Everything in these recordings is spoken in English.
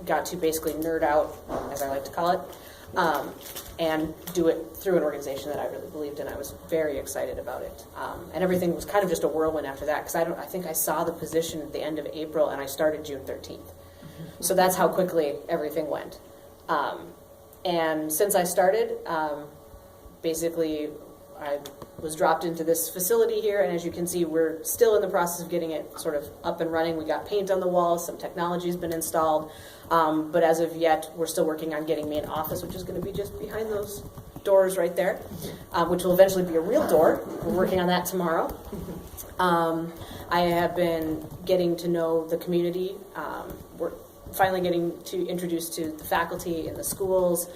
got to basically nerd out, as I like to call it, and do it through an organization that I really believed in. I was very excited about it. And everything was kind of just a whirlwind after that, because I think I saw the position at the end of April, and I started June 13th. So that's how quickly everything went. And since I started, basically I was dropped into this facility here, and as you can see, we're still in the process of getting it sort of up and running. We got paint on the walls, some technology has been installed, but as of yet, we're still working on getting me an office, which is going to be just behind those doors right there, which will eventually be a real door. We're working on that tomorrow. I have been getting to know the community. We're finally getting to introduce to the faculty in the schools.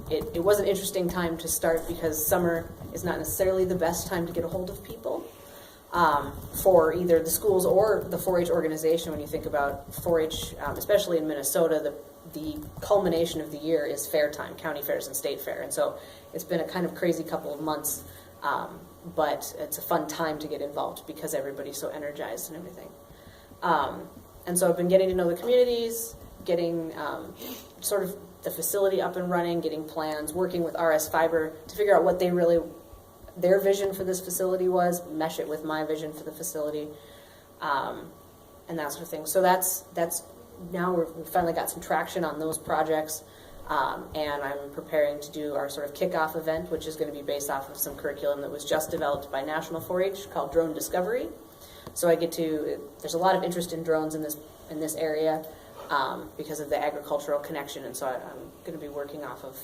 It was an interesting time to start because summer is not necessarily the best time to get a hold of people for either the schools or the 4-H organization. When you think about 4-H, especially in Minnesota, the culmination of the year is fair time, county fairs and state fair. And so it's been a kind of crazy couple of months, but it's a fun time to get involved because everybody's so energized and everything. And so I've been getting to know the communities, getting sort of the facility up and running, getting plans, working with RS Fiber to figure out what their vision for this facility was, mesh it with my vision for the facility, and that sort of thing. So that's now we've finally got some traction on those projects, and I'm preparing to do our sort of kickoff event, which is going to be based off of some curriculum that was just developed by National 4-H called Drone Discovery. So there's a lot of interest in drones in this area because of the agricultural connection, and so I'm going to be working off of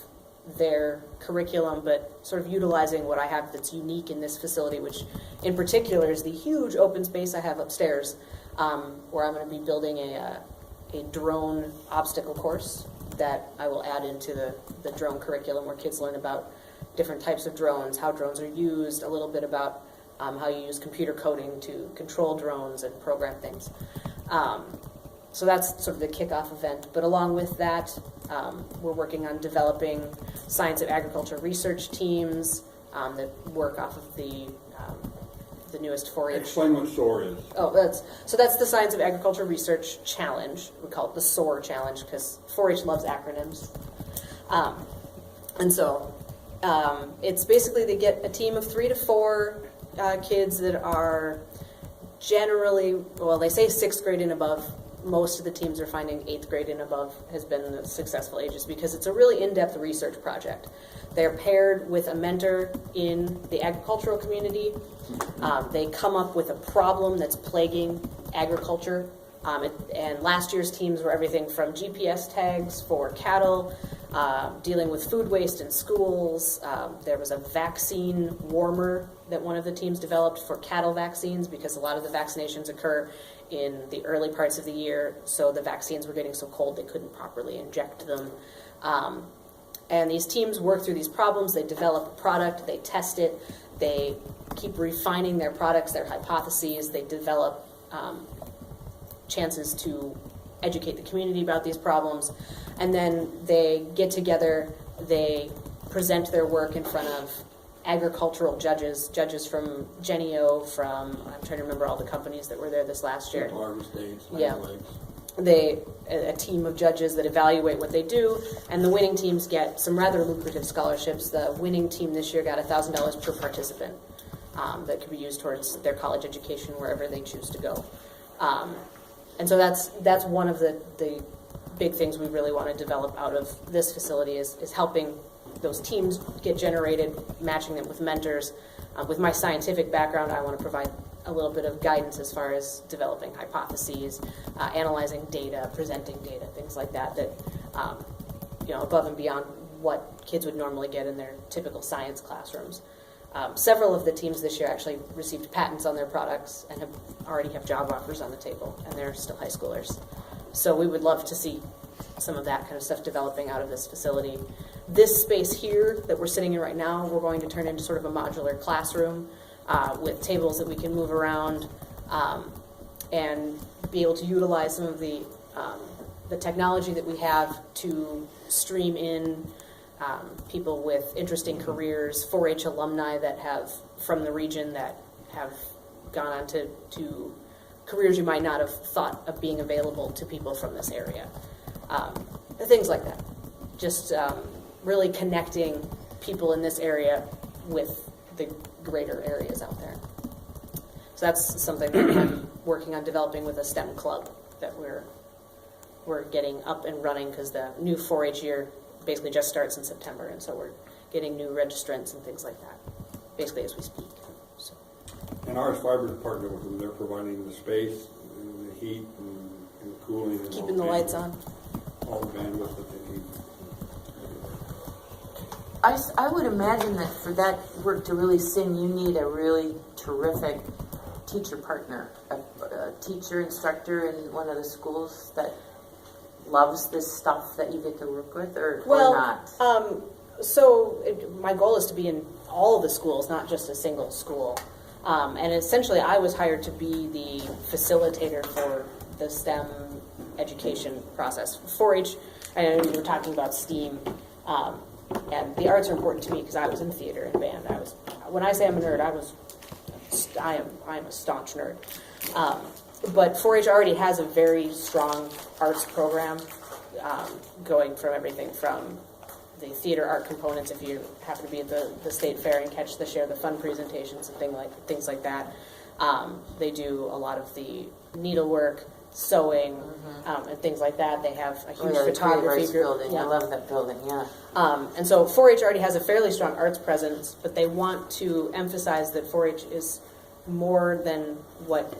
their curriculum, but sort of utilizing what I have that's unique in this facility, which in particular is the huge open space I have upstairs, where I'm going to be building a drone obstacle course that I will add into the drone curriculum, where kids learn about different types of drones, how drones are used, a little bit about how you use computer coding to control drones and program things. So that's sort of the kickoff event. But along with that, we're working on developing science of agriculture research teams that work off of the newest 4-H. Explain what SOAR is. Oh, that's the Science of Agriculture Research Challenge. We call it the SOAR Challenge because 4-H loves acronyms. And so it's basically they get a team of 3 to 4 kids that are generally, well, they say 6th grade and above. Most of the teams are finding 8th grade and above has been the successful ages because it's a really in-depth research project. They're paired with a mentor in the agricultural community. They come up with a problem that's plaguing agriculture. And last year's teams were everything from GPS tags for cattle, dealing with food waste in schools. There was a vaccine warmer that one of the teams developed for cattle vaccines because a lot of the vaccinations occur in the early parts of the year, so the vaccines were getting so cold they couldn't properly inject them. And these teams work through these problems, they develop a product, they test it, they keep refining their products, their hypotheses, they develop chances to educate the community about these problems, and then they get together, they present their work in front of agricultural judges from Genio, I'm trying to remember all the companies that were there this last year. Yeah. A team of judges that evaluate what they do, and the winning teams get some rather lucrative scholarships. The winning team this year got $1,000 per participant that could be used towards their college education wherever they choose to go. And so that's one of the big things we really want to develop out of this facility is helping those teams get generated, matching them with mentors. With my scientific background, I want to provide a little bit of guidance as far as developing hypotheses, analyzing data, presenting data, things like that, above and beyond what kids would normally get in their typical science classrooms. Several of the teams this year actually received patents on their products and already have job offers on the table, and they're still high schoolers. So we would love to see some of that kind of stuff developing out of this facility. This space here that we're sitting in right now, we're going to turn into sort of a modular classroom with tables that we can move around and be able to utilize some of the technology that we have to stream in people with interesting careers, 4-H alumni that have, from the region, that have gone on to careers you might not have thought of being available to people from this area. things like that. Just really connecting people in this area with the greater areas out there. So that's something that I'm working on developing with a STEM club that we're getting up and running, because the new 4-H year basically just starts in September, and so we're getting new registrants and things like that, basically as we speak. So. And RS Fiber is partnered with them. They're providing the space, and the heat, and the cooling, and Keeping the lights on. All the bandwidth that they need. I would imagine that for that work to really sing, you need a really terrific teacher partner, a teacher, instructor in one of the schools that loves this stuff that you get to work with, or not? My goal is to be in all of the schools, not just a single school. And essentially, I was hired to be the facilitator for the STEM education process. 4-H, I know you were talking about STEAM, and the arts are important to me because I was in theater and band. When I say I'm a nerd, I am a staunch nerd. But 4-H already has a very strong arts program, going from everything from the theater art components, if you happen to be at the state fair and catch the Share the Fun presentations and things like that. They do a lot of the needlework, sewing, and things like that. They have a huge photography group. Building. Yeah. I love that building, yeah. And so 4-H already has a fairly strong arts presence, but they want to emphasize that 4-H is more than what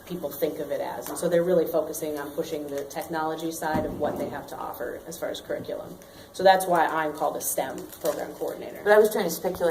people think of it as. And so they're really focusing on pushing the technology side of what they have to offer as far as curriculum. So that's why I'm called a STEM program coordinator. But I was trying to speculate